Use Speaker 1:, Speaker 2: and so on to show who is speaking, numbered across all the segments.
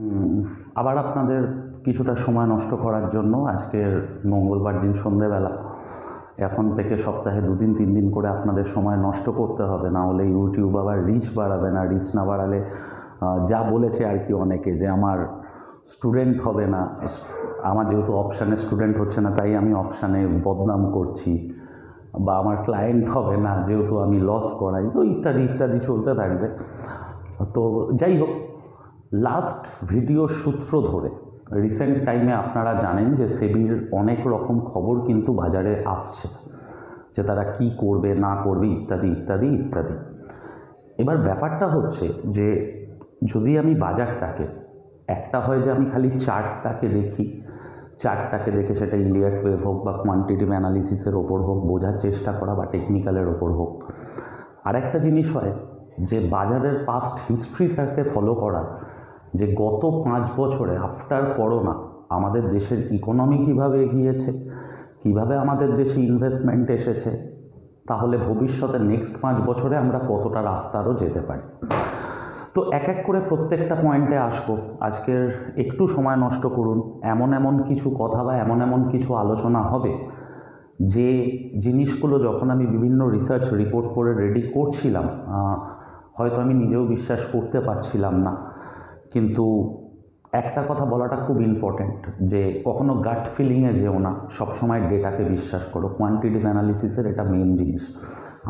Speaker 1: উম, আবার আপনাদের কিছুটা সময় নষ্ট করার জন্য আজকের মঙ্গলবার দিন সন্ধেবেলা এখন থেকে সপ্তাহে 2 দিন 3 দিন করে আপনাদের সময় নষ্ট করতে হবে, না হলে ইউটিউব আবার রিচ বাড়াবে না। রিচ না বাড়ালে যা বলেছে আর কি অনেকে, যে আমার স্টুডেন্ট হবে না, আমার যেহেতু অপশানে স্টুডেন্ট হচ্ছে না তাই আমি অপশানে বদনাম করছি, বা আমার ক্লায়েন্ট হবে না যেহেতু আমি লস করাই, তো ইত্যাদি ইত্যাদি চলতে থাকবে। তো যাই হোক, লাস্ট ভিডিওর সূত্র ধরে রিসেন্ট টাইমে আপনারা জানেন যে সেবির অনেক রকম খবর কিন্তু বাজারে আসছে, যে তারা কি করবে না করবে ইত্যাদি ইত্যাদি ইত্যাদি। এবার ব্যাপারটা হচ্ছে যে যদি আমি বাজারটাকে, একটা হয় যে আমি খালি চার্টটাকে দেখি, চার্টটাকে দেখে সেটা ইলিয়াট ওয়েভ হোক বা কোয়ান্টিটিভ অ্যানালিসিসের ওপর হোক বোঝার চেষ্টা করা বা টেকনিক্যালের ওপর হোক। আরেকটা জিনিস হয় যে বাজারের পাস্ট হিস্ট্রিটাকে ফলো করা, যে গত 5 বছরে আফটার করোনা আমাদের দেশের ইকোনমি কীভাবে এগিয়েছে, কিভাবে আমাদের দেশে ইনভেস্টমেন্ট এসেছে, তাহলে ভবিষ্যতে নেক্সট 5 বছরে আমরা কতটা রাস্তা আরও যেতে পারি। তো এক এক করে প্রত্যেকটা পয়েন্টে আসবো। আজকের একটু সময় নষ্ট করুন, এমন এমন কিছু কথা বা এমন এমন কিছু আলোচনা হবে যে জিনিসগুলো যখন আমি বিভিন্ন রিসার্চ রিপোর্ট করে রেডি করছিলাম হয়তো আমি নিজেও বিশ্বাস করতে পারছিলাম না, কিন্তু একটা কথা বলাটা খুব ইম্পর্ট্যান্ট, যে কখনো গাট ফিলিংয়ে যেও না, সবসময় ডেটাকে বিশ্বাস করো। কোয়ান্টিটিভ অ্যানালিসিসের এটা মেন জিনিস।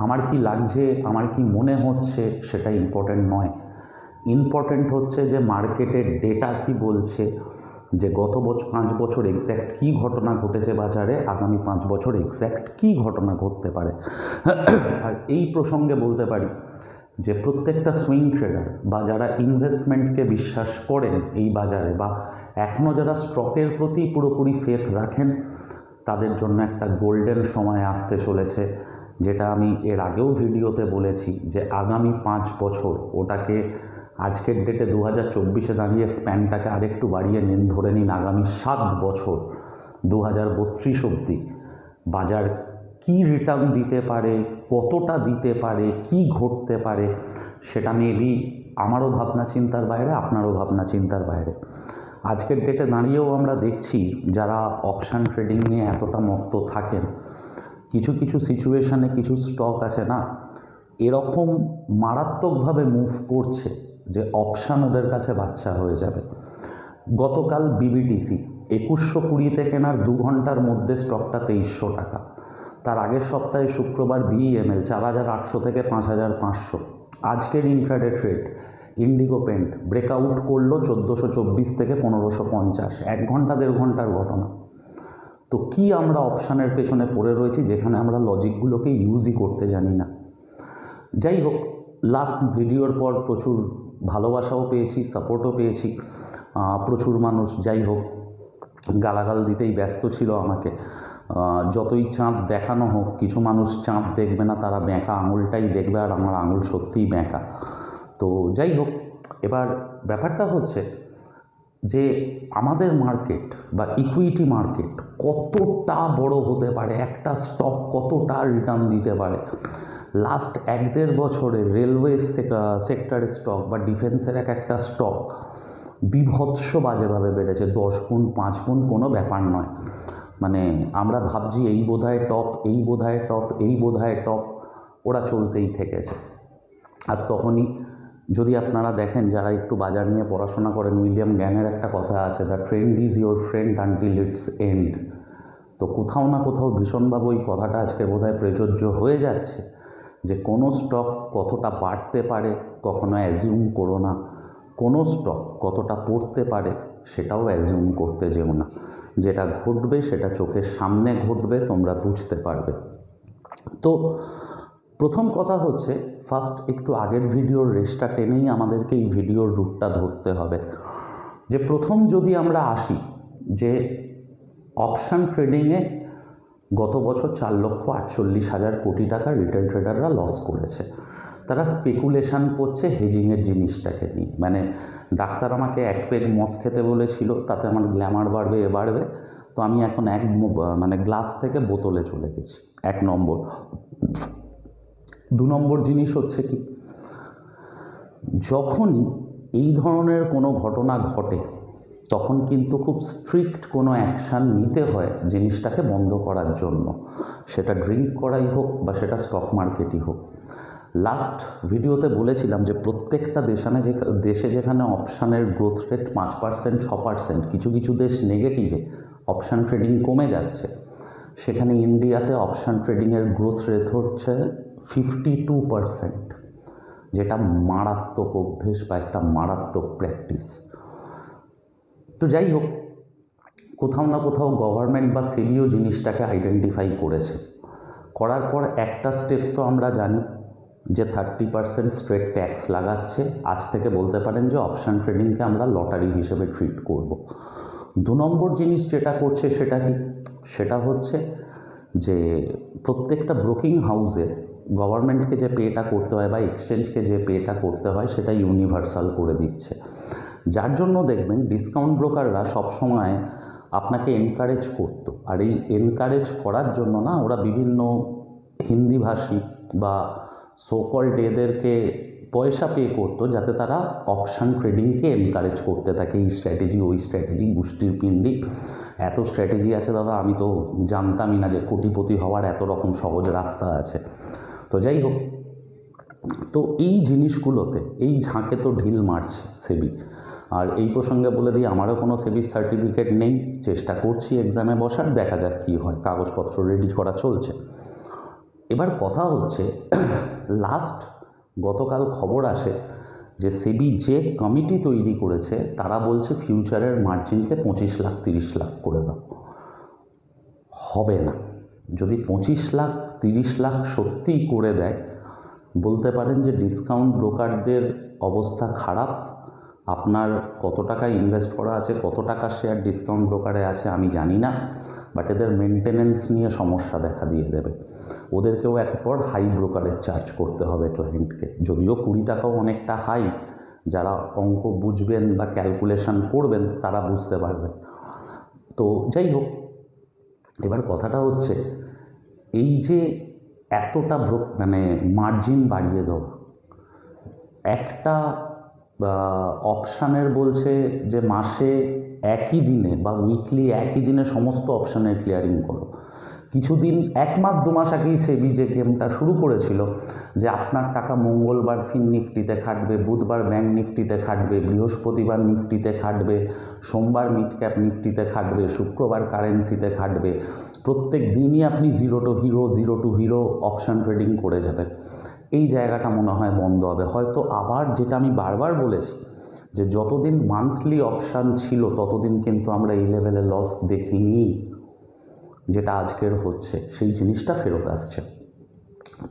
Speaker 1: আমার কি লাগছে, আমার কি মনে হচ্ছে সেটা ইম্পর্ট্যান্ট নয়। ইম্পর্ট্যান্ট হচ্ছে যে মার্কেটের ডেটা কি বলছে, যে গত 5 বছর এক্স্যাক্ট কী ঘটনা ঘটেছে বাজারে, আগামী 5 বছর এক্স্যাক্ট কী ঘটনা ঘটতে পারে। আর এই প্রসঙ্গে বলতে পারি যে প্রত্যেকটা সুইং ট্রেডার বা যারা ইনভেস্টমেন্টকে বিশ্বাস করেন এই বাজারে, বা এখনও যারা স্টকের প্রতি পুরোপুরি ফেথ রাখেন, তাদের জন্য একটা গোল্ডেন সময় আসতে চলেছে, যেটা আমি এর আগেও ভিডিওতে বলেছি যে আগামী 5 বছর, ওটাকে আজকের ডেটে 2024-এ দাঁড়িয়ে স্প্যানটাকে আরেকটু বাড়িয়ে নিন, ধরে নিন আগামী 7 বছর 2032 অবধি বাজার কি রিটার্ন দিতে পারে, কতটা দিতে পারে, কি ঘটতে পারে, সেটা মেবি আমারও ভাবনা চিন্তার বাইরে, আপনারও ভাবনা চিন্তার বাইরে। আজকের ডেটে দাঁড়িয়েও আমরা দেখছি যারা অপশান ট্রেডিং নিয়ে এতটা মত্ত থাকেন, কিছু কিছু সিচুয়েশানে কিছু স্টক আছে না, এরকম মারাত্মকভাবে মুভ করছে যে অপশান ওদের কাছে বাচ্চা হয়ে যাবে। গতকাল বিবিটিসি 2120-তে কেনার 2 ঘন্টার মধ্যে স্টকটা 2300 টাকা। তার আগের সপ্তাহে শুক্রবার বিইএমএল 4800 থেকে 5500। আজকের intraday trade Indigo paint breakout করলো 1424 থেকে 1550, 1 ঘন্টা 1.5 ঘন্টার ঘটনা। তো কি আমরা অপশানের পেছনে পড়ে রয়েছি, যেখানে আমরা লজিকগুলোকে ইউজই করতে জানি না। যাই হোক, লাস্ট ভিডিওর পর প্রচুর ভালোবাসাও পেয়েছি, সাপোর্টও পেয়েছি। প্রচুর মানুষ যাই হোক গালাগাল দিতেই ব্যস্ত ছিল আমাকে। যতই চাঁদ দেখানো হোক, কিছু মানুষ চাঁদ দেখবে না, তারা বেঁকা আঙুলটাই দেখবে, আর আমার আঙুল সত্যিই বেঁকা। তো যাই হোক, এবার ব্যাপারটা হচ্ছে যে আমাদের মার্কেট বা ইকুইটি মার্কেট কতটা বড় হতে পারে, একটা স্টক কতটা রিটার্ন দিতে পারে। লাস্ট 1-1.5 বছরে রেলওয়ে সেক্টরের স্টক বা ডিফেন্সের একটা স্টক বিভৎস বাজেভাবে বেড়েছে, 10 গুণ 5 গুণ কোনো ব্যাপার নয়। মানে আমরা ভাবছি এই বোধহয় টপ, এই বোধহয় টপ, এই বোধহয় টপ, ওরা চলতেই থেকেছে। আর তখনই যদি আপনারা দেখেন, যারা একটু বাজার নিয়ে পড়াশোনা করেন, উইলিয়াম গ্যানের একটা কথা আছে, the trend is your friend until its end. তো কোথাও না কোথাও ভীষণভাবে ওই কথাটা আজকে বোধহয় প্রযোজ্য হয়ে যাচ্ছে, যে কোনো স্টক কতটা বাড়তে পারে কখনো অ্যাজিউম করো না, কোনো স্টক কতটা পড়তে পারে সেটাও অ্যাজিউম করতে যেও না। যেটা ঘটবে সেটা চোখের সামনে ঘটবে, তোমরা বুঝতে পারবে। তো প্রথম কথা হচ্ছে, ফার্স্ট একটু আগের ভিডিওর রেসটা টেনেই আমাদেরকে এই ভিডিওর রুটটা ধরতে হবে। যে প্রথম যদি আমরা আসি, যে অপশান ট্রেডিংয়ে গত বছর 4,48,000 কোটি টাকা রিটেল ট্রেডাররা লস করেছে। তারা স্পেকুলেশান করছে হেজিংয়ের জিনিসটাকে নিয়ে। মানে ডাক্তার আমাকে 1 পেগ মদ খেতে বলেছিল, তাতে আমার গ্ল্যামার বাড়বে, এ বাড়বে, তো আমি এখন গ্লাস থেকে বোতলে চলে গেছি, 1 নম্বর। 2 নম্বর জিনিস হচ্ছে কি, যখনই এই ধরনের কোনো ঘটনা ঘটে তখন কিন্তু খুব স্ট্রিক্ট কোনো অ্যাকশান নিতে হয় জিনিসটাকে বন্ধ করার জন্য, সেটা ড্রিঙ্ক করাই হোক বা সেটা স্টক মার্কেটই হোক। লাস্ট ভিডিওতে বলেছিলাম যে প্রত্যেকটা দেশে যেখানে অপশানের গ্রোথ রেট 5%, 6%, কিছু কিছু দেশ নেগেটিভে, অপশান ট্রেডিং কমে যাচ্ছে, সেখানে ইন্ডিয়াতে অপশান ট্রেডিংয়ের গ্রোথ রেট হচ্ছে 52%, যেটা মারাত্মক অভ্যেস বা একটা মারাত্মক প্র্যাকটিস। তো যাই হোক, কোথাও না কোথাও গভর্নমেন্ট বা সেবিও জিনিসটাকে আইডেন্টিফাই করেছে। করার পর একটা স্টেপ তো আমরা জানি যে 30% স্ট্রেট ট্যাক্স লাগাচ্ছে। আজ থেকে বলতে পারেন যে অপশান ট্রেডিংকে আমরা লটারি হিসেবে ট্রিট করব। 2 নম্বর জিনিস যেটা করছে সেটা কি, সেটা হচ্ছে যে প্রত্যেকটা ব্রোকিং হাউসে গভর্নমেন্টকে যে পেটা করতে হয় বা এক্সচেঞ্জকে যে পেটা করতে হয় সেটা ইউনিভার্সাল করে দিচ্ছে, যার জন্য দেখবেন ডিসকাউন্ট ব্রোকাররা সবসময় আপনাকে এনকারেজ করতো। আর এই এনকারেজ করার জন্য না, ওরা বিভিন্ন হিন্দিভাষী বা সোকল্ড এদেরকে পয়সা পে করতো যাতে তারা অপশান ট্রেডিংকে এনকারেজ করতে থাকে। এই স্ট্র্যাটেজি, ওই স্ট্র্যাটেজি, গোষ্ঠীর পিণ্ডি, এত স্ট্র্যাটেজি আছে দাদা, আমি তো জানতামই না যে কোটিপতি হওয়ার এত রকম সহজ রাস্তা আছে। তো যাই হোক, তো এই জিনিসগুলোতে, এই ঝাঁকে তো ঢিল মারছে সেবি। আর এই প্রসঙ্গে বলে দিই, আমারও কোনো সেবির সার্টিফিকেট নেই, চেষ্টা করছি এক্সামে বসার, দেখা যাক কী হয়, কাগজপত্র রেডি করা চলছে। এবার কথা হচ্ছে, গতকাল খবর আসে যে সেবি যে কমিটি তৈরি করেছে তারা বলছে ফিউচারের মার্জিনকে 25 লাখ 30 লাখ করে দাও। হবে না। যদি 25 লাখ 30 লাখ সত্যিই করে দেয়, বলতে পারেন যে ডিসকাউন্ট ব্রোকারদের অবস্থা খারাপ। আপনার কত টাকা ইনভেস্ট করা আছে, কত টাকা শেয়ার ডিসকাউন্ট ব্রোকারে আছে আমি জানি না, বাট এদের মেনটেনেন্স নিয়ে সমস্যা দেখা দিয়ে দেবে। ওদেরকেও এরপর হাই ব্রোকারেজ চার্জ করতে হবে ক্লায়েন্টকে, যদিও 20 টাকাও অনেকটা হাই। যারা অঙ্ক বুঝবেন বা ক্যালকুলেশন করবেন তারা বুঝতে পারবেন। তো যাই হোক, এবার কথাটা হচ্ছে এই যে এতটা মার্জিন বাড়িয়ে দেওয়া, একটা অপশানের বলছে যে মাসে একই দিনে বা উইকলি একই দিনে সমস্ত অপশানের ক্লিয়ারিং করো। কিছুদিন, 1 মাস 2 মাস আগেই সেবি যে গেমটা শুরু করেছিল যে আপনার টাকা মঙ্গলবার ফিন নিফটিতে খাটবে, বুধবার ব্যাঙ্ক নিফটিতে খাটবে, বৃহস্পতিবার নিফটিতে খাটবে, সোমবার মিড ক্যাপ নিফটিতে খাটবে, শুক্রবার কারেন্সিতে খাটবে, প্রত্যেক দিনই আপনি zero two hero option trading করে যাবেন। এই জায়গাটা মনে হয় বন্ধ হবে হয়তো। আবার যেটা আমি বারবার বলেছি যে যতদিন মান্থলি অপশান ছিল ততদিন কিন্তু আমরা এই লেভেলে লস দেখিনি, যেটা আজকের হচ্ছে, সেই জিনিসটা ফেরত আসছে।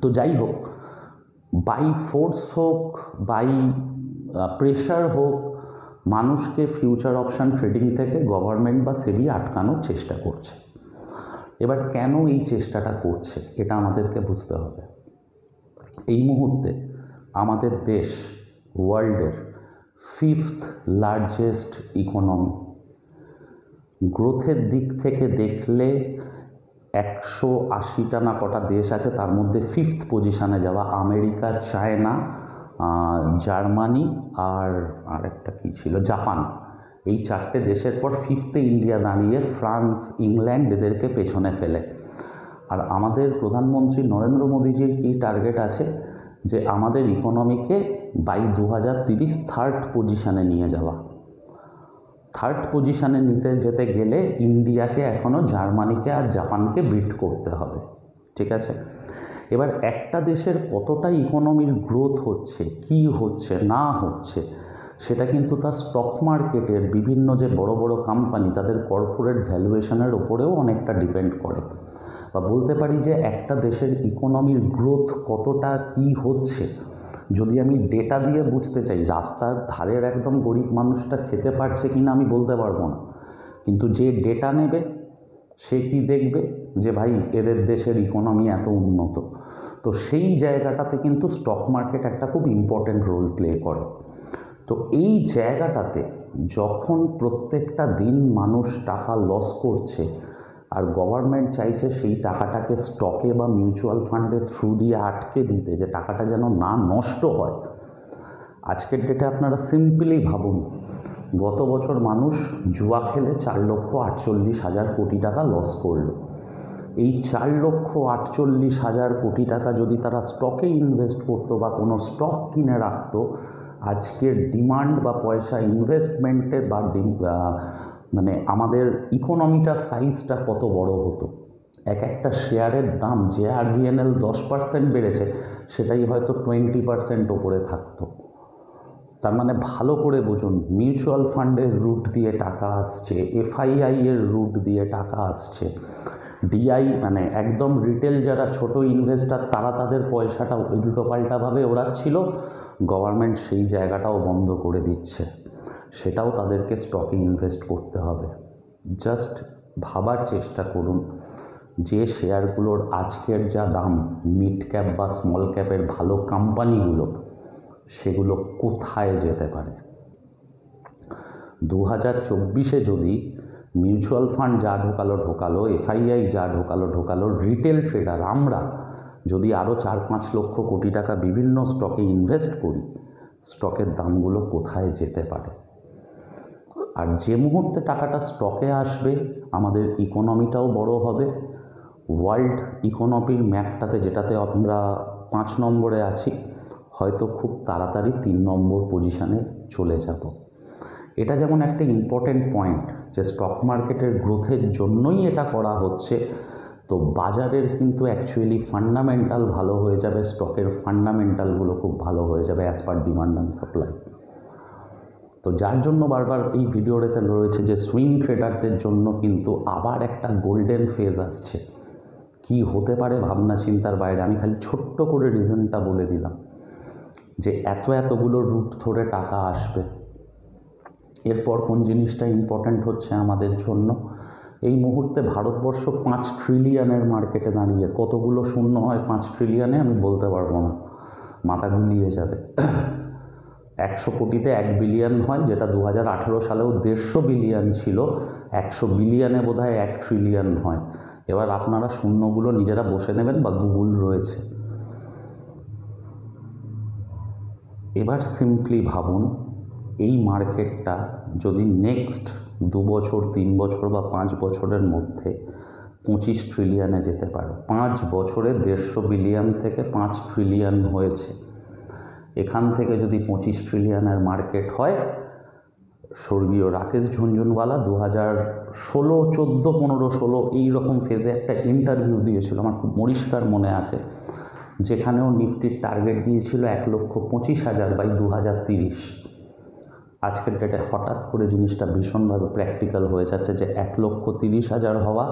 Speaker 1: তো যাই হোক, বাই ফোর্স হোক, বাই প্রেশার হোক, মানুষকে ফিউচার অপশান ট্রেডিং থেকে গভর্নমেন্ট বা সেবি আটকানোর চেষ্টা করছে। এবার কেন এই চেষ্টাটা করছে এটা আমাদেরকে বুঝতে হবে। এই মুহূর্তে আমাদের দেশ ওয়ার্ল্ডের 5th লার্জেস্ট ইকোনমি। গ্রোথের দিক থেকে দেখলে 180টা না কটা দেশ আছে, তার মধ্যে 5th পজিশানে যাওয়া আমেরিকা, চায়না, জার্মানি আর আরেকটা কী ছিল, জাপান। এই 4টে দেশের পর 5th-এ ইন্ডিয়া দাঁড়িয়ে, ফ্রান্স, ইংল্যান্ড এদেরকে পেছনে ফেলে। আর আমাদের প্রধানমন্ত্রী নরেন্দ্র মোদীজির কী টার্গেট আছে যে আমাদের ইকোনমিকে বাই 2030 3rd পজিশানে নিয়ে যাওয়া। 3rd পজিশানে নিতে যেতে গেলে ইন্ডিয়াকে এখনও জার্মানিকে আর জাপানকে বিট করতে হবে, ঠিক আছে? এবার একটা দেশের কতটা ইকোনমির গ্রোথ হচ্ছে, কি হচ্ছে না হচ্ছে, সেটা কিন্তু তার স্টক মার্কেটের বিভিন্ন যে বড় বড় কোম্পানি তাদের কর্পোরেট ভ্যালুয়েশনের ওপরেও অনেকটা ডিপেন্ড করে। বা বলতে পারি যে একটা দেশের ইকোনমির গ্রোথ কতটা কি হচ্ছে যদি আমি ডেটা দিয়ে বুঝতে চাই, রাস্তার ধারের একদম গরিব মানুষটা খেতে পারছে কিনা আমি বলতে পারবো না, কিন্তু যে ডেটা নেবে সে কি দেখবে যে ভাই এদের দেশের ইকোনমি এত উন্নত। তো সেই জায়গাটাতে কিন্তু স্টক মার্কেট একটা খুব ইম্পর্টেন্ট রোল প্লে করে। তো এই জায়গাটাতে যখন প্রত্যেকটা দিন মানুষ টাকা লস করছে আর গভর্নমেন্ট চাইছে সেই টাকাটাকে স্টকে বা মিউচুয়াল ফান্ডের থ্রু দিয়ে আটকে দিতে, যে টাকাটা যেন না নষ্ট হয়, আজকের ডেটে আপনারা সিম্পলি ভাবুন, গত বছর মানুষ জুয়া খেলে 4,48,000 কোটি টাকা লস করলো। এই 4,48,000 কোটি টাকা যদি তারা স্টকে ইনভেস্ট করতো বা কোনো স্টক কিনে রাখতো, আজকের ডিমান্ড বা পয়সা ইনভেস্টমেন্টের বা মানে আমাদের ইকোনমিটার সাইজটা কত বড় হতো। এক একটা শেয়ারের দাম, যে আরবিএনএল 10% বেড়েছে, সেটাই হয়তো 20% ওপরে থাকতো। তার মানে ভালো করে বুঝুন, মিউচুয়াল ফান্ডের রুট দিয়ে টাকা আসছে, এফআইআই এর রুট দিয়ে টাকা আসছে, ডিআই মানে একদম রিটেল যারা ছোট ইনভেস্টার তারা তাদের পয়সাটা উল্টোপাল্টাভাবে ওড়াচ্ছিল, গভর্নমেন্ট সেই জায়গাটাও বন্ধ করে দিচ্ছে। সেটাও তাদেরকে স্টকে ইনভেস্ট করতে হবে। জাস্ট ভাবার চেষ্টা করুন, যে শেয়ারগুলোর আজকের যা দাম, মিড ক্যাপ বা স্মল ক্যাপের ভালো কোম্পানিগুলো, সেগুলো কোথায় যেতে পারে। 2024-এ যদি মিউচুয়াল ফান্ড যা ঢোকালো, এফআইআই যা ঢোকালো, রিটেল ট্রেডার আমরা যদি আরও 4-5 লক্ষ কোটি টাকা বিভিন্ন স্টকে ইনভেস্ট করি, স্টকের দামগুলো কোথায় যেতে পারে। আর যে মুহূর্তে টাকাটা স্টকে আসবে, আমাদের ইকোনমিটাও বড় হবে। ওয়ার্ল্ড ইকোনমির ম্যাপটাতে, যেটাতে আমরা 5 নম্বরে আছি, হয়তো খুব তাড়াতাড়ি 3 নম্বর পজিশানে চলে যাব। এটা যেমন একটা ইম্পর্টেন্ট পয়েন্ট যে স্টক মার্কেটের গ্রোথের জন্যই এটা করা হচ্ছে, তো বাজারের কিন্তু অ্যাকচুয়ালি ফান্ডামেন্টাল ভালো হয়ে যাবে, স্টকের ফান্ডামেন্টালগুলো খুব ভালো হয়ে যাবে as per demand and supply. তো যার জন্য বারবার এই ভিডিওটাতে রয়েছে যে সুইং ট্রেডারদের জন্য কিন্তু আবার একটা গোল্ডেন ফেজ আসছে। কি হতে পারে ভাবনা চিন্তার বাইরে। আমি খালি ছোট্ট করে রিজনটা বলে দিলাম যে এতগুলো রুট ধরে টাকা আসবে। এরপর কোন জিনিসটা ইম্পর্ট্যান্ট হচ্ছে আমাদের জন্য, এই মুহূর্তে ভারতবর্ষ 5 ট্রিলিয়নের মার্কেটে দাঁড়িয়ে, কতগুলো শূন্য হয় 5 ট্রিলিয়নে আমি বলতে পারবো না, মাথা গুলিয়ে যাবে। 100 কোটিতে 1 বিলিয়ন হয়, যেটা 2018 সালেও 150 বিলিয়ন ছিল। 100 বিলিয়নে বোধহয় 1 ট্রিলিয়ন হয়। এবার আপনারা শূন্যগুলো নিজেরা বসে নেবেন বা গুগল রয়েছে। এবার সিম্পলি ভাবুন, এই মার্কেটটা যদি নেক্সট 2 বছর 3 বছর বা 5 বছরের মধ্যে 25 ট্রিলিয়নে যেতে পারে। 5 বছরে 150 বিলিয়ন থেকে 5 ট্রিলিয়ন হয়েছে। এখান থেকে যদি 25 ট্রিলিয়নের মার্কেট হয়, স্বর্গীয় রাকেশ ঝুনঝুনওয়ালা 2016, 14, 15, 16 এইরকম ফেজে একটা ইন্টারভিউ দিয়েছিল, আমার খুব পরিষ্কার মনে আছে, যেখানেও নিফটির টার্গেট দিয়েছিল 1,25,000 বাই 2030। আজকের ডেটে হঠাৎ করে জিনিসটা ভীষণভাবে প্র্যাকটিক্যাল হয়ে যাচ্ছে যে 1,30,000 হওয়া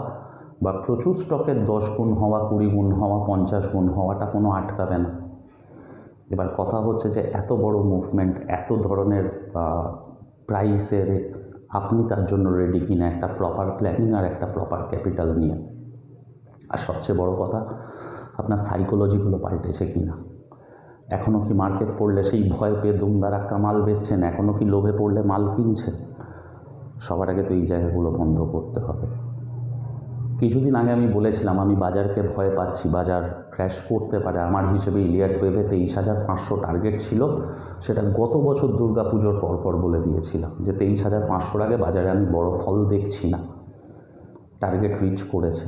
Speaker 1: বা প্রচুর স্টকের 10 গুণ হওয়া, 20 গুণ হওয়া, 50 গুণ হওয়াটা কোনো আটকাবে না। এবার কথা হচ্ছে যে এত বড় মুভমেন্ট, এত ধরনের প্রাইসের, আপনি তার জন্য রেডি কিনা, একটা প্রপার প্ল্যানিং আর একটা প্রপার ক্যাপিটাল নিয়ে। আর সবচেয়ে বড় কথা, আপনার সাইকোলজিগুলো পাল্টেছে কিনা। এখনও কি মার্কেট পড়লে সেই ভয় পেয়ে দুমদারাক্কা মাল বেচছেন? এখনও কি লোভে পড়লে মাল কিনছেন? সবার আগে তো এই জায়গাগুলো বন্ধ করতে হবে। কিছুদিন আগে আমি বলেছিলাম আমি বাজারকে ভয় পাচ্ছি, বাজার ক্র্যাশ করতে পারে। আমার হিসেবে ইলিয়াট ওয়েভে 23,500 টার্গেট ছিল, সেটা গত বছর দুর্গাপুজোর পরপর বলে দিয়েছিলাম যে 23,500 আগে বাজারে আমি বড় ফল দেখছি না। টার্গেট রিচ করেছে।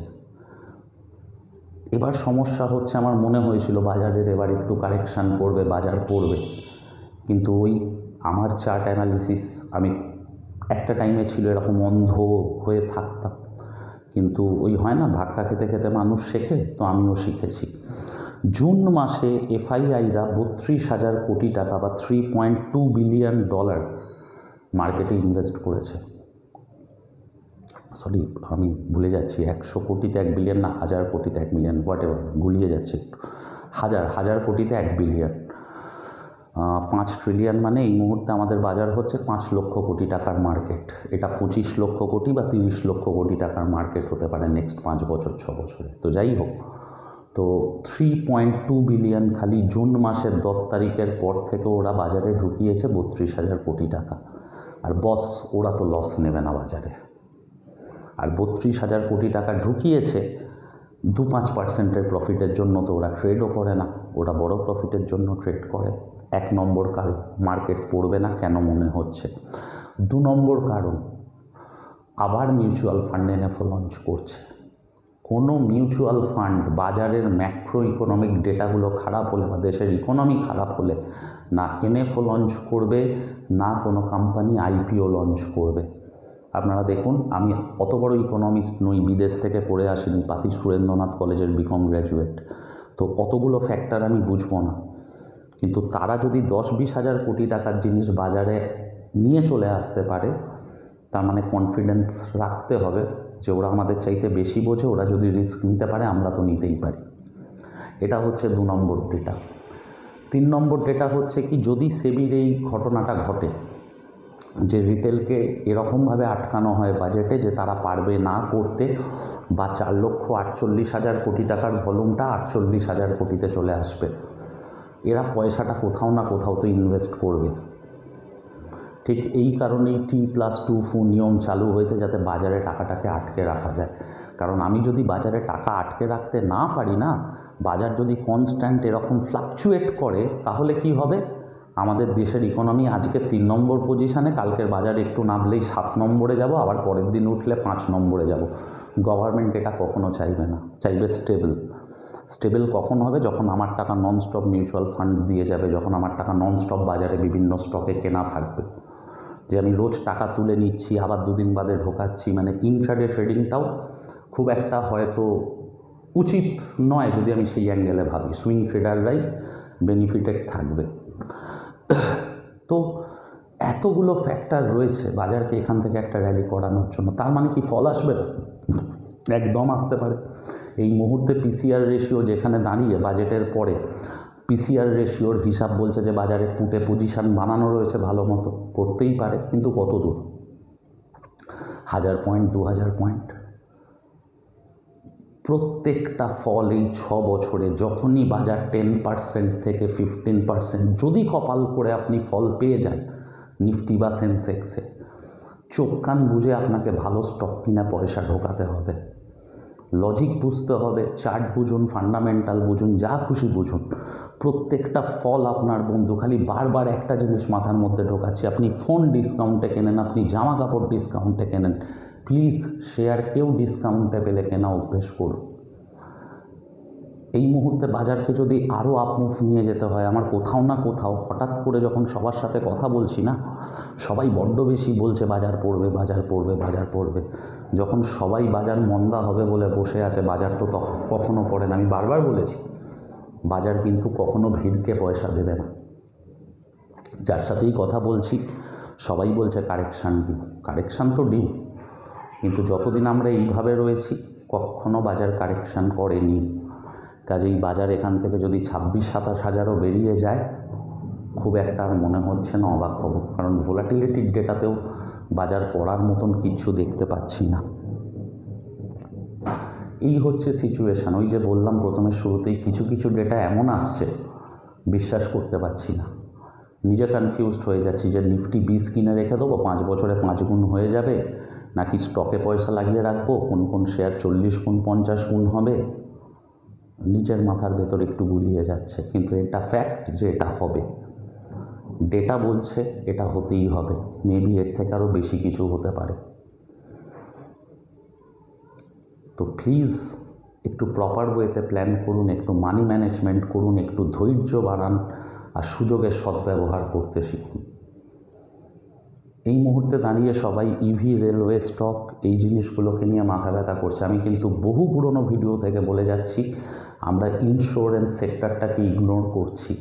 Speaker 1: এবার সমস্যা হচ্ছে, আমার মনে হয়েছিল বাজারের এবার একটু কারেকশান করবে, বাজার পড়বে, কিন্তু ওই আমার চার্ট অ্যানালিসিস, আমি একটা টাইমে ছিল এরকম অন্ধ হয়ে থাকতাম, কিন্তু ওই হয় না ধাক্কা খেতে খেতে মানুষ শেখে, তো আমিও শিখেছি। জুন মাসে এফআইআইরা 32,000 কোটি টাকা বা $3.2 বিলিয়ন মার্কেটে ইনভেস্ট করেছে। সরি, আমি ভুলে যাচ্ছি, 100 কোটিতে 1 বিলিয়ন না, 1000 কোটিতে 1 মিলিয়ন, হোয়াট এভার, গুলিয়ে যাচ্ছে একটু। হাজার কোটিতে 1 বিলিয়ন। 5 ট্রিলিয়ন মানে এই মুহূর্তে আমাদের বাজার হচ্ছে 5 লক্ষ কোটি টাকার মার্কেট। এটা 25 লক্ষ কোটি বা 30 লক্ষ কোটি টাকার মার্কেট হতে পারে নেক্সট 5 বছর 6 বছরে। তো যাই হোক, তো 3.2 বিলিয়ন খালি জুন মাসের 10 তারিখের পর থেকে ওরা বাজারে ঢুকিয়েছে 32,000 কোটি টাকা। আর বস, ওরা তো লস নেবে না বাজারে। আর 32,000 কোটি টাকা ঢুকিয়েছে, 2-5% প্রফিটের জন্য তো ওরা ট্রেডও করে না, ওরা বড় প্রফিটের জন্য ট্রেড করে। এক নম্বর কারণ মার্কেট পড়বে না কেন মনে হচ্ছে। 2 নম্বর কারণ আবার মিউচুয়াল ফান্ড এনএফও লঞ্চ করছে। কোনো মিউচুয়াল ফান্ড বাজারের ম্যাক্রো ইকোনমিক ডেটাগুলো খারাপ হলে বা দেশের ইকোনমি খারাপ হলে না এনএফও লঞ্চ করবে, না কোনো কোম্পানি আইপিও লঞ্চ করবে। আপনারা দেখুন, আমি অত বড় ইকোনমিস্ট নই, বিদেশ থেকে পড়ে আসিনি, পাতি সুরেন্দ্রনাথ কলেজের বিকম গ্র্যাজুয়েট, তো অতগুলো ফ্যাক্টর আমি বুঝবো না। কিন্তু তারা যদি 10-20 হাজার কোটি টাকার জিনিস বাজারে নিয়ে চলে আসতে পারে, তার মানে কনফিডেন্স রাখতে হবে যে ওরা আমাদের চাইতে বেশি বোঝে, ওরা যদি রিস্ক নিতে পারে আমরা তো নিতেই পারি। এটা হচ্ছে 2 নম্বর ডেটা। 3 নম্বর ডেটা হচ্ছে কি, যদি সেবির এই ঘটনাটা ঘটে যে রিটেলকে এরকমভাবে আটকানো হয় বাজেটে যে তারা পারবে না করতে, বা 4,48,000 কোটি টাকার ভলিউমটা 48,000 কোটিতে চলে আসবে, এরা পয়সাটা কোথাও না কোথাও তো ইনভেস্ট করবে। ঠিক এই কারণেই T+2 নিয়ম চালু হয়েছে, যাতে বাজারে টাকাটাকে আটকে রাখা যায়। কারণ আমি যদি বাজারে টাকা আটকে রাখতে না পারি না, বাজার যদি কনস্ট্যান্ট এরকম ফ্লাকচুয়েট করে, তাহলে কি হবে, আমাদের দেশের ইকোনমি আজকে 3 নম্বর পজিশানে, কালকের বাজারে একটু নামলেই 7 নম্বরে যাব, আবার পরের দিন উঠলে 5 নম্বরে যাব। গভর্নমেন্ট এটা কখনো চাইবে না, চাইবে স্টেবল কখন হবে, যখন আমার টাকা ননস্টপ মিউচুয়াল ফান্ড দিয়ে যাবে, যখন আমার টাকা ননস্টপ বাজারে বিভিন্ন স্টকে কেনা থাকবে, যে আমি রোজ টাকা তুলে নিচ্ছি আবার 2 দিন বাদে ঢোকাচ্ছি। মানে ইন্ট্রাডে ট্রেডিংটাও খুব একটা হয়তো উচিত নয় যদি আমি সেই অ্যাঙ্গেলে ভাবি। সুইং ট্রেডাররাই বেনিফিটেড থাকবে। তো এতগুলো ফ্যাক্টর রয়েছে বাজারকে এখান থেকে একটা র্যালি করানোর জন্য। তার মানে কি ফল আসবে না? একদম আসতে পারে। এই মুহূর্তে পিসিআর রেশিও যেখানে দাঁড়িয়ে, বাজেটের পরে পিসিআর রেশিওর হিসাব বলছে যে বাজারে পুটে পজিশান বানানো রয়েছে ভালো মতো, করতেই পারে, কিন্তু কত দূর? 1000 পয়েন্ট, 2000 পয়েন্ট। প্রত্যেকটা ফল এই 6 বছরে যখনই বাজার 10% থেকে 15% যদি কপাল করে আপনি ফল পেয়ে যান নিফটি বা সেন্সেক্সে, চোখ কান বুঝে আপনাকে ভালো স্টক কিনে পয়সা ঢোকাতে হবে। লজিক বুঝতে হবে, চার্ট বুঝুন, ফান্ডামেন্টাল বুঝুন, যা খুশি বুঝুন, প্রত্যেকটা ফল আপনার বন্ধু। খালি বারবার একটা জিনিস মাথার মধ্যে ঢোকাচ্ছি, আপনি ফোন ডিসকাউন্টে কেনেন, আপনি জামা কাপড় ডিসকাউন্টে কেনেন, প্লিজ শেয়ার কেউ ডিসকাউন্টে পেলে কেনা অভ্যেস করুন। এই মুহূর্তে বাজারকে যদি আরও আপমুভ নিয়ে যেতে হয়, আমার কোথাও না কোথাও হঠাৎ করে যখন সবার সাথে কথা বলছি না, সবাই বড্ড বেশি বলছে বাজার পড়বে, বাজার পড়বে, বাজার পড়বে। যখন সবাই বাজার মন্দা হবে বলে বসে আছে, বাজার তো কখনো পড়ে না। আমি বারবার বলেছি, বাজার কিন্তু কখনো ভিড়কে পয়সা দেবে না। যার সাথেই কথা বলছি সবাই বলছে কারেকশান ডিউ, কারেকশান তো ডিউ, কিন্তু যতদিন আমরা এইভাবে রয়েছি কখনো বাজার কারেকশান করেনি। কাজেই বাজার এখান থেকে যদি 26-27 হাজারও বেরিয়ে যায়, খুব একটা আর মনে হচ্ছে না অবাক হব, কারণ ভোলাটিলিটির ডেটাতেও বাজার পড়ার মতন কিচ্ছু দেখতে পাচ্ছি না। এই হচ্ছে সিচুয়েশান। ওই যে বললাম প্রথমে শুরুতেই, কিছু কিছু ডেটা এমন আসছে বিশ্বাস করতে পারছি না, নিজে কনফিউজড হয়ে যাচ্ছি যে নিফটি 20 কিনে রেখে দেবো, 5 বছরে 5 গুণ হয়ে যাবে, নাকি স্টকে পয়সা লাগিয়ে রাখবো, কোন কোন শেয়ার 40 গুণ 50 গুণ হবে, নিজের মাথার ভেতর একটু গুলিয়ে যাচ্ছে। কিন্তু এটা ফ্যাক্ট যে এটা হবে, ডেটা বলছে এটা হতেই হবে, মেবি এর থেকে আরও বেশি কিছু হতে পারে। তো প্লিজ একটু প্রপার ওয়েতে প্ল্যান করুন, একটু মানি ম্যানেজমেন্ট করুন, একটু ধৈর্য বাড়ান, আর সুযোগের সদ্ব্যবহার করতে শিখুন। এই মুহূর্তে দাঁড়িয়ে সবাই ইভি, রেলওয়ে স্টক, এই জিনিসগুলোকে নিয়ে মাথা ব্যথা করছে। আমি কিন্তু বহু পুরনো ভিডিও থেকে বলে যাচ্ছি, আমরা ইন্স্যুরেন্স সেক্টরটাকে ইগনোর করছি।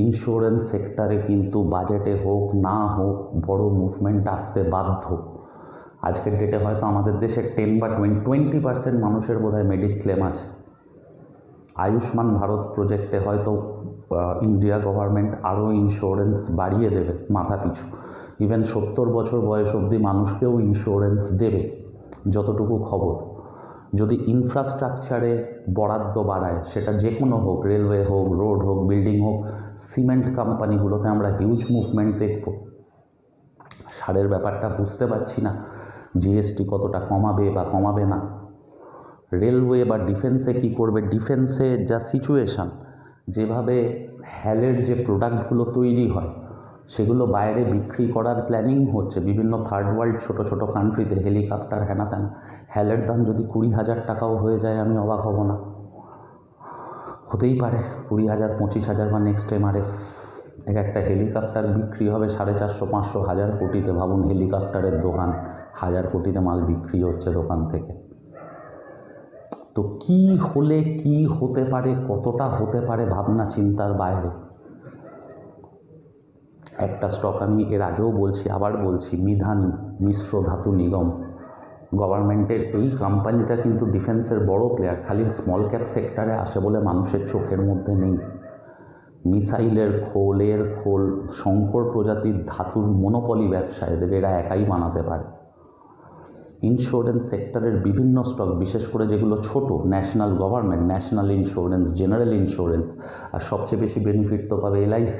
Speaker 1: ইন্স্যুরেন্স সেক্টরে কিন্তু বাজেটে হোক না হোক বড় মুভমেন্ট আসতে বাধ্য। আজকের ডেটে হয়তো আমাদের দেশে 10 বা 20% মানুষের বোধহয় মেডিক্লেম আছে। আয়ুষ্মান ভারত প্রজেক্টে হয়তো ইন্ডিয়া গভর্নমেন্ট আরও ইন্স্যুরেন্স বাড়িয়ে দেবে মাথা পিছু। ইভেন 70 বছর বয়স অবধি মানুষকেও ইন্স্যুরেন্স দেবে, যতটুকু খবর। যদি ইনফ্রাস্ট্রাকচারে বরাদ্দ বাড়ায়, সেটা যে কোনো হোক, রেলওয়ে হোক, রোড হোক, বিল্ডিং হোক, সিমেন্ট কোম্পানিগুলোতে আমরা হিউজ মুভমেন্ট দেখব। সারের ব্যাপারটা বুঝতে পারছি না, জিএসটি কতটা কমাবে বা কমাবে না। রেলওয়ে বা ডিফেন্সে কি করবে, ডিফেন্সে যা সিচুয়েশান, যেভাবে হ্যালের যে প্রোডাক্টগুলো তৈরি হয় সেগুলো বাইরে বিক্রি করার প্ল্যানিং হচ্ছে বিভিন্ন থার্ড ওয়ার্ল্ড ছোটো ছোটো কান্ট্রিতে, হেলিকপ্টার হ্যানা ত্যানা। হ্যালের দাম যদি 20,000 টাকাও হয়ে যায় আমি অবাক হব না। হতেই পারে 20,000, 25,000 বা নেক্সট MRF। একটা হেলিকপ্টার বিক্রি হবে 450, 500, 1000 কোটিতে। ভাবুন হেলিকপ্টারের দোকান, 1000 কোটিতে মাল বিক্রি হচ্ছে দোকান থেকে। তো কি হলে কি হতে পারে, কতটা হতে পারে ভাবনা চিন্তার বাইরে। একটা স্টক আমি এর আগেও বলছি, আবার বলছি, মিধানি, মিশ্র ধাতু নিগম। গভর্নমেন্টের এই কোম্পানিটা কিন্তু ডিফেন্সের বড় প্লেয়ার, খালি স্মল ক্যাপ সেক্টরে আসে বলে মানুষের চোখের মধ্যে নেই। মিসাইলের খোল, শঙ্কর প্রজাতির ধাতুর মনোপলি ব্যবসা এরা একাই বানাতে পারে। ইন্স্যুরেন্স সেক্টরের বিভিন্ন স্টক, বিশেষ করে যেগুলো ছোট, national government, national insurance, general insurance, আর সবচেয়ে বেশি বেনিফিট তো পাবে LIC।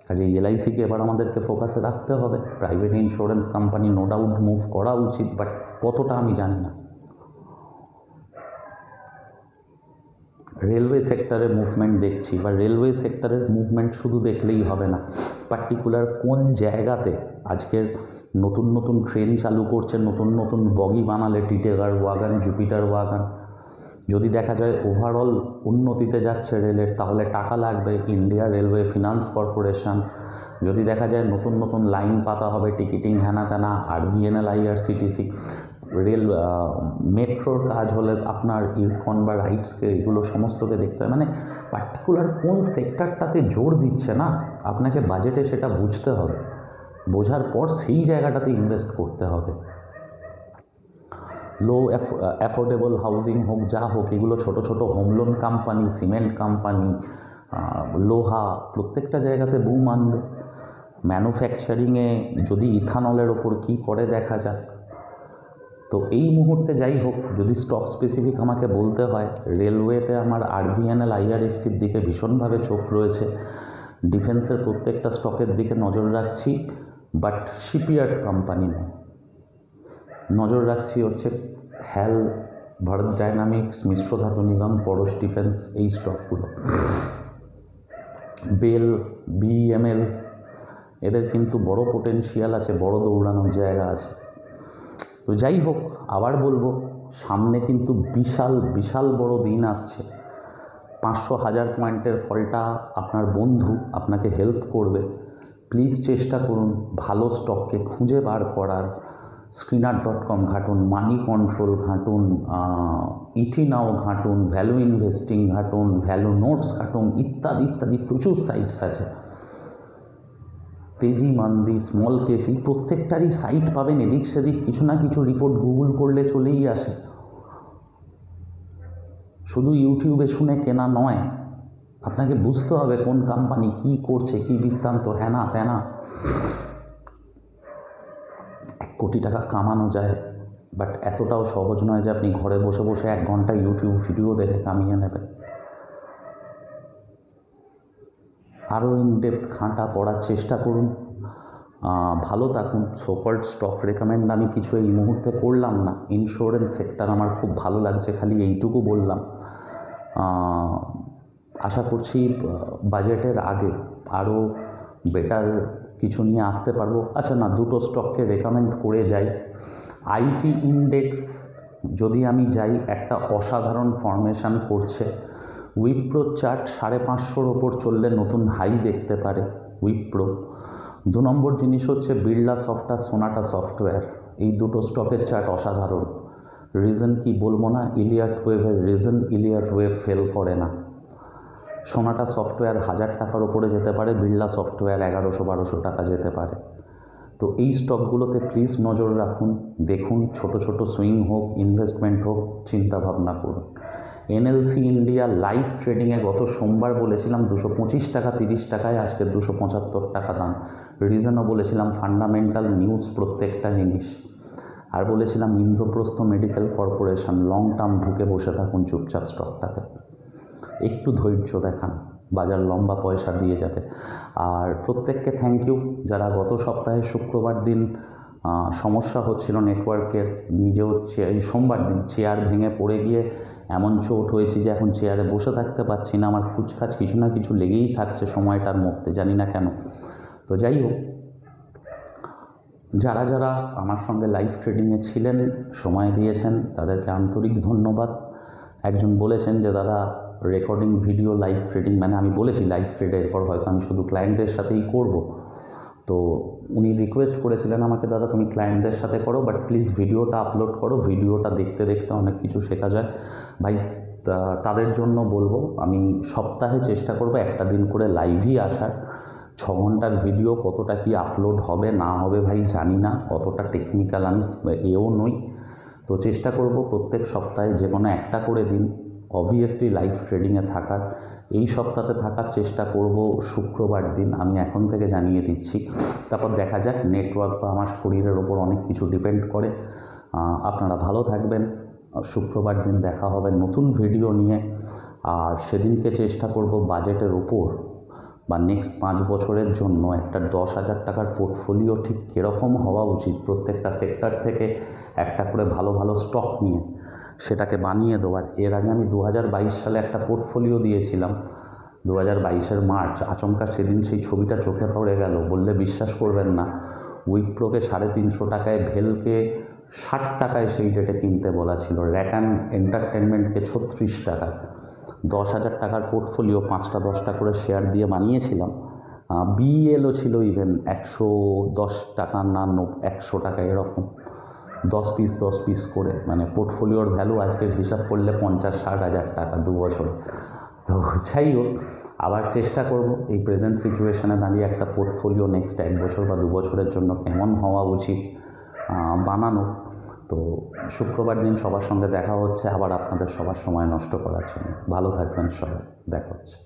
Speaker 1: কাজে LICকে এবার আমাদেরকে ফোকাসে রাখতে হবে। Private insurance company no doubt move করা উচিত, বাট কতটা আমি জানি না। রেলওয়ে সেক্টরে মুভমেন্ট দেখছি, বা রেলওয়ে সেক্টরের মুভমেন্ট শুধু দেখলেই হবে না, পার্টিকুলার কোন জায়গাতে আজকের নতুন নতুন ট্রেন চালু করছে, নতুন নতুন বগি বানালে, টিটেগার ওয়াগন, জুপিটার ওয়াগন, যদি দেখা যায় ওভারঅল উন্নতিতে যাচ্ছে রেলের, তাহলে টাকা লাগবে ইন্ডিয়া রেলওয়ে ফিনান্স কর্পোরেশন। যদি দেখা যায় নতুন নতুন লাইন পাতা হবে, টিকিটিং হ্যানা ত্যানা, RVNL, IRCTC, রেল, মেট্রোর কাজ হলে আপনার ইরকন বা রাইটসকে, এগুলো সমস্তকে দেখতে হয়। মানে পার্টিকুলার কোন সেক্টরটাতে জোর দিচ্ছে না, আপনাকে বাজেটে সেটা বুঝতে হবে, বোঝার পর সেই জায়গাটাতে ইনভেস্ট করতে হবে। লো অ্যাফোর্ডেবল হাউজিং হোক, যা হোক, এগুলো ছোটো ছোটো home loan company, cement company, লোহা, প্রত্যেকটা জায়গাতে বুম আনবে। ম্যানুফ্যাকচারিংয়ে যদি ইথানলের ওপর কী করে দেখা যাক। তো এই মুহূর্তে যাই হোক, যদি স্টক স্পেসিফিক আমাকে বলতে হয়, রেলওয়েতে আমার RVNL, IRFCর দিকে ভীষণভাবে চোখ রয়েছে। ডিফেন্সের প্রত্যেকটা স্টকের দিকে নজর রাখছি, বাট শিপইয়ার্ড কোম্পানি নয়। নজর রাখছি হচ্ছে হ্যাল, ভারত ডায়নামিক্স, মিশ্র ধাতু নিগম, পরশ ডিফেন্স, এই স্টকগুলো। বেল, BEML, এদের কিন্তু বড় পোটেনশিয়াল আছে, বড় দৌড়ানোর জায়গা আছে। তো যাই হোক, আবার বলবো, সামনে কিন্তু বিশাল বিশাল বড় দিন আসছে। 500,000 পয়েন্টের ফলটা আপনার বন্ধু আপনাকে হেল্প করবে। প্লিজ চেষ্টা করুন ভালো স্টককে খুঁজে বার করার। screener.com ঘাটুন, মানি কন্ট্রোল ঘাটুন, ইটিনাও ঘাটুন, ভ্যালু ইনভেস্টিং ঘাটুন, ভ্যালু নোটস ঘাটুন, ইত্যাদি ইত্যাদি প্রচুর সাইটস আছে। তেজি মান্দি, স্মল কেসি, প্রত্যেকটারই সাইট পাবেন। এদিক সেদিক কিছু না কিছু রিপোর্ট গুগল করলে চলেই আসে। শুধু ইউটিউবে শুনে কেনা নয়, আপনাকে বুঝতে হবে কোন কোম্পানি কী করছে, কী বৃত্তান্ত, হ্যানা ত্যানা। 1 কোটি টাকা কামানো যায়, বাট এতটাও সহজ নয় যে আপনি ঘরে বসে বসে 1 ঘন্টা ইউটিউব ভিডিও দেখে কামিয়ে নেবেন। আরও ইনডেপথ ঘাঁটা পড়ার চেষ্টা করুন। ভালো থাকুন। সোকল্ড স্টক রেকমেন্ড আমি কিছু এই মুহূর্তে করলাম না। ইন্স্যুরেন্স সেক্টর আমার খুব ভালো লাগছে, খালি এইটুকু বললাম। আশা করছি বাজেটের আগে আরও বেটার কিছু নিয়ে আসতে পারবো। আচ্ছা না, 2টো স্টককে রেকমেন্ড করে যাই। IT ইন্ডেক্স যদি আমি যাই, একটা অসাধারণ ফরমেশন করছে। উইপ্রো চার্ট 550-র ওপর চললে নতুন হাই দেখতে পারে উইপ্রো। 2 নম্বর জিনিস হচ্ছে বিড়লা সফটওয়্যার, সোনাটা সফটওয়্যার, এই 2টো স্টকের চার্ট অসাধারণ। রিজন কি বলবো না, ইলিয়াট ওয়েভের রিজন, ইলিয়াট ওয়েভ ফেল করে না। সোনাটা সফটওয়্যার 1000 টাকার ওপরে যেতে পারে, বিড়লা সফটওয়্যার 1100-1200 টাকা যেতে পারে। তো এই স্টকগুলোতে প্লিজ নজর রাখুন, দেখুন, ছোট ছোট সুইং হোক, ইনভেস্টমেন্ট হোক, চিন্তা ভাবনা করুন। NLC ইন্ডিয়া লাইভ ট্রেডিংয়ে গত সোমবার বলেছিলাম 225 টাকা 30 টাকায়, আজকে 275 টাকা দাম। রিজনও বলেছিলাম ফান্ডামেন্টাল নিউজ প্রত্যেকটা জিনিস। আর বলেছিলাম Indraprastha medical corporation, long term ঢুকে বসে থাকুন চুপচাপ স্টকটাতে, একটু ধৈর্য দেখান, বাজার লম্বা পয়সা দিয়ে যাবে। আর প্রত্যেককে থ্যাংক ইউ যারা গত সপ্তাহে শুক্রবার দিন সমস্যা হচ্ছিল নেটওয়ার্কের, নিজেও এই সোমবার দিন চেয়ার ভেঙে পড়ে গিয়ে এমন চোট হয়েছে যে এখন চেয়ারে বসে থাকতে পারছি না, আমার খুচখাচ কিছু না কিছু লেগেই থাকছে সময়টার মধ্যে, জানি না কেন। তো যাই হোক, যারা যারা আমার সঙ্গে লাইভ ট্রেডিংয়ে ছিলেন, সময় দিয়েছেন, তাদেরকে আন্তরিক ধন্যবাদ। একজন বলেছেন যে দাদা রেকর্ডিং ভিডিও লাইভ ট্রেডিং, মানে আমি বলেছি লাইভ ট্রেডের পর হয়তো আমি শুধু ক্লায়েন্টদের সাথেই করব। তো উনি রিকোয়েস্ট করেছিলেন আমাকে, দাদা তুমি ক্লায়েন্টদের সাথে করো, বাট প্লিজ ভিডিওটা আপলোড করো, ভিডিওটা দেখতে দেখতে অনেক কিছু শেখা যায়। ভাই তাদের জন্য বলবো, আমি সপ্তাহে চেষ্টা করব একটা দিন করে লাইভই আসার। 6 ঘন্টার ভিডিও কতটা কি আপলোড হবে না হবে ভাই জানি না, কতটা টেকনিক্যাল আমি এও নই। তো চেষ্টা করব প্রত্যেক সপ্তাহে যে কোনো একটা করে দিন অবভিয়াসলি লাইভ ট্রেডিংয়ে থাকার। এই সপ্তাহে থাকার চেষ্টা করব শুক্রবার দিন, আমি এখন থেকে জানিয়ে দিচ্ছি। তারপর দেখা যাক, নেটওয়ার্ক বা আমার শরীরের ওপর অনেক কিছু ডিপেন্ড করে। আপনারা ভালো থাকবেন। শুক্রবার দিন দেখা হবে নতুন ভিডিও নিয়ে। আর সেদিনকে চেষ্টা করব বাজেটের উপর বা নেক্সট 5 বছরের জন্য একটা 10,000 টাকার পোর্টফোলিও ঠিক কীরকম হওয়া উচিত, প্রত্যেকটা সেক্টর থেকে একটা করে ভালো ভালো স্টক নিয়ে সেটাকে বানিয়ে দেওয়ার। এর আগে আমি 2022 সালে একটা পোর্টফোলিও দিয়েছিলাম, 2022-এর মার্চ। আচমকা সেদিন সেই ছবিটা চোখে পড়ে গেল, বললে বিশ্বাস করবেন না। উইপ্রোকে 350 টাকায়, ভেলকে 60 টাকায় সেই ডেটে কিনতে বলা ছিল, র্যাকান এন্টারটেনমেন্টকে 36 টাকায়। 10,000 টাকার পোর্টফোলিও, 5টা 10টা করে শেয়ার দিয়ে বানিয়েছিলাম। বিএলও ছিল ইভেন 110 টাকা না 100 টাকা এরকম, 10 পিস করে, মানে পোর্টফোলিওর ভ্যালু আজকের হিসাব করলে 50-60 হাজার টাকা 2 বছরে। তো যাই হোক, আবার চেষ্টা করব এই প্রেজেন্ট সিচুয়েশানে দাঁড়িয়ে একটা পোর্টফোলিও নেক্সট 1 বছর বা 2 বছরের জন্য কেমন হওয়া উচিত বানানো। তো শুক্রবার দিন সবার সঙ্গে দেখা হচ্ছে, আবার আপনাদের সবার সময় নষ্ট করার জন্য। ভালো থাকবেন সবাই, দেখা হচ্ছে।